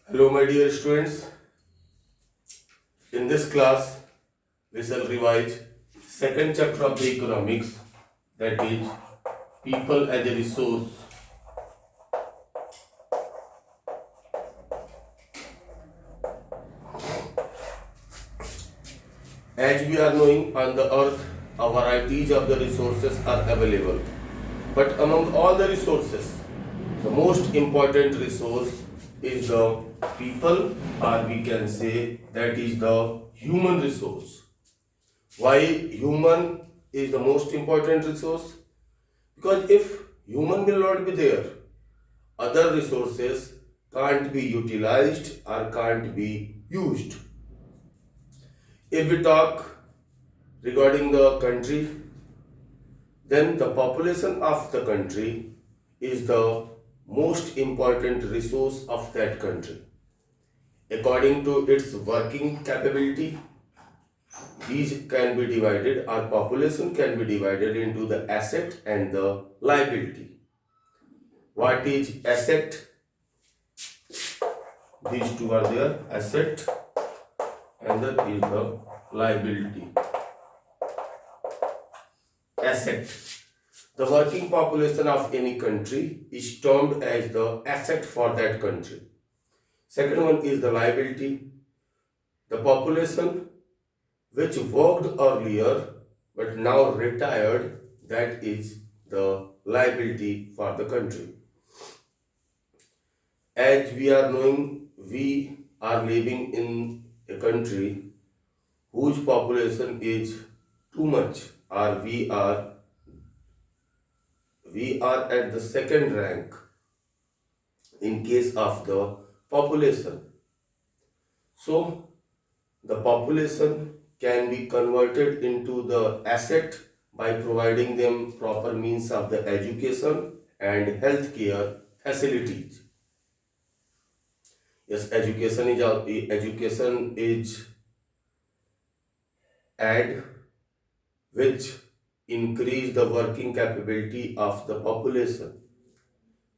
Hello, my dear students. In this class, we shall revise second chapter of the economics, that is people as a resource. As we are knowing, on the earth, a varieties of the resources are available. But among all the resources, the most important resource is the people, or we can say that is the human resource. Why human is the most important resource? Because if human will not be there, other resources can't be utilized or can't be used. If we talk regarding the country, then the population of the country is the most important resource of that country. According to its working capability, these can be divided, our population can be divided into the asset and the liability. What is asset? These two are there, asset and that is the liability. Asset. The working population of any country is termed as the asset for that country. Second one is the liability. The population which worked earlier but now retired, that is the liability for the country. As we are knowing, we are living in a country whose population is too much, or we are at the second rank in case of the population. So the population can be converted into the asset by providing them proper means of the education and healthcare facilities. Yes, education is add which increase the working capability of the population.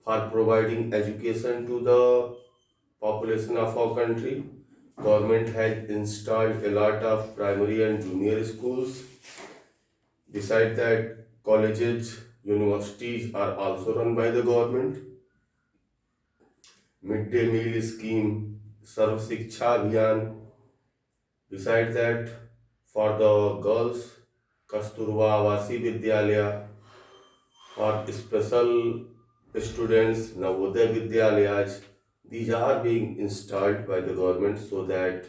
For providing education to the population of our country, government has installed a lot of primary and junior schools. Besides that, colleges, universities are also run by the government. Midday meal scheme, Sarv Shiksha Abhiyan. Besides that, for the girls, Kasturba Avasi Vidyalaya. For special students, Navodaya Vidyalayas. These are being installed by the government so that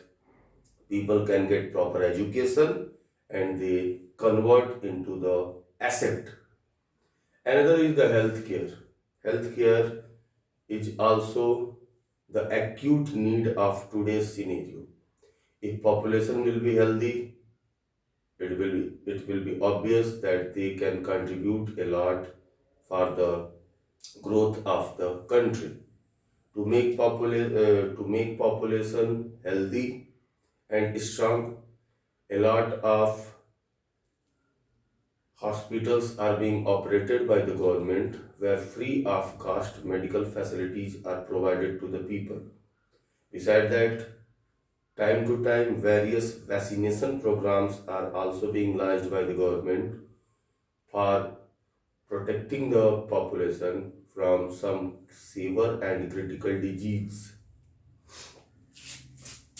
people can get proper education and they convert into the asset. Another is the healthcare. Healthcare is also the acute need of today's scenario. If population will be healthy, it will be obvious that they can contribute a lot for the growth of the country. To make population healthy and strong, a lot of hospitals are being operated by the government where free of cost medical facilities are provided to the people. Besides that, time to time various vaccination programs are also being launched by the government for protecting the population from some severe and critical disease.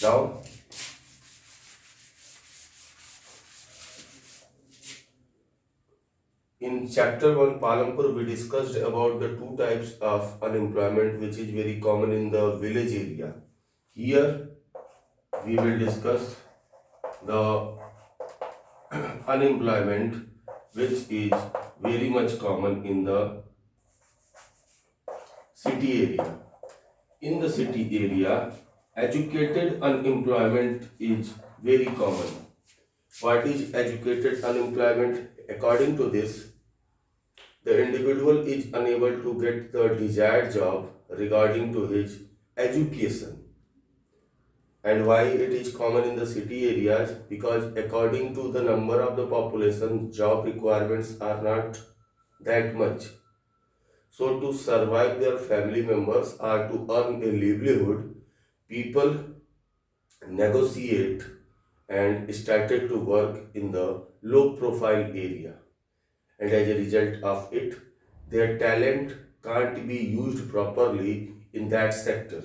Now, in chapter 1, Palampur, we discussed about the two types of unemployment which is very common in the village area. Here, we will discuss the unemployment which is very much common in the city area. In the city area, educated unemployment is very common. What is educated unemployment? According to this, the individual is unable to get the desired job regarding to his education. And why it is common in the city areas? Because according to the number of the population, job requirements are not that much. So to survive their family members or to earn a livelihood, people negotiate and started to work in the low profile area, and as a result of it their talent can't be used properly in that sector,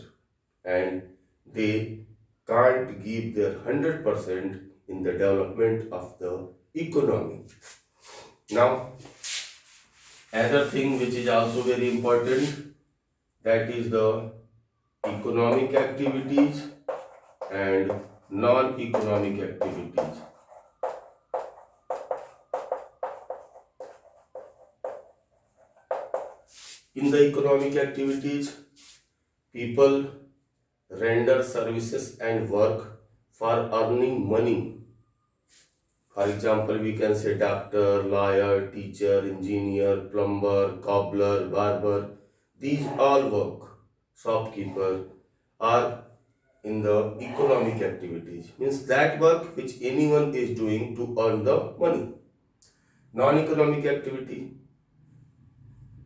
and they can't give their 100% in the development of the economy. Now, another thing which is also very important, that is the economic activities and non-economic activities. In the economic activities, people render services and work for earning money. For example, we can say doctor, lawyer, teacher, engineer, plumber, cobbler, barber. These all work, shopkeeper, are in the economic activities. Means that work which anyone is doing to earn the money. Non-economic activity.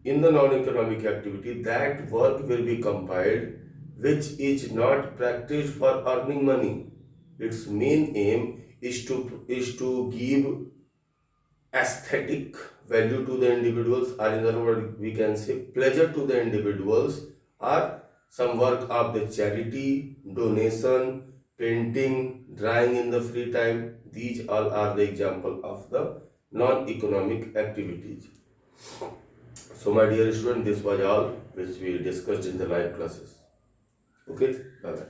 In the non-economic activity, that work will be compiled which is not practiced for earning money. Its main aim is to give aesthetic value to the individuals, or in other words we can say pleasure to the individuals, or some work of the charity, donation, painting, drawing in the free time. These all are the example of the non-economic activities. So my dear student, this was all which we discussed in the live classes. Okay, bye bye.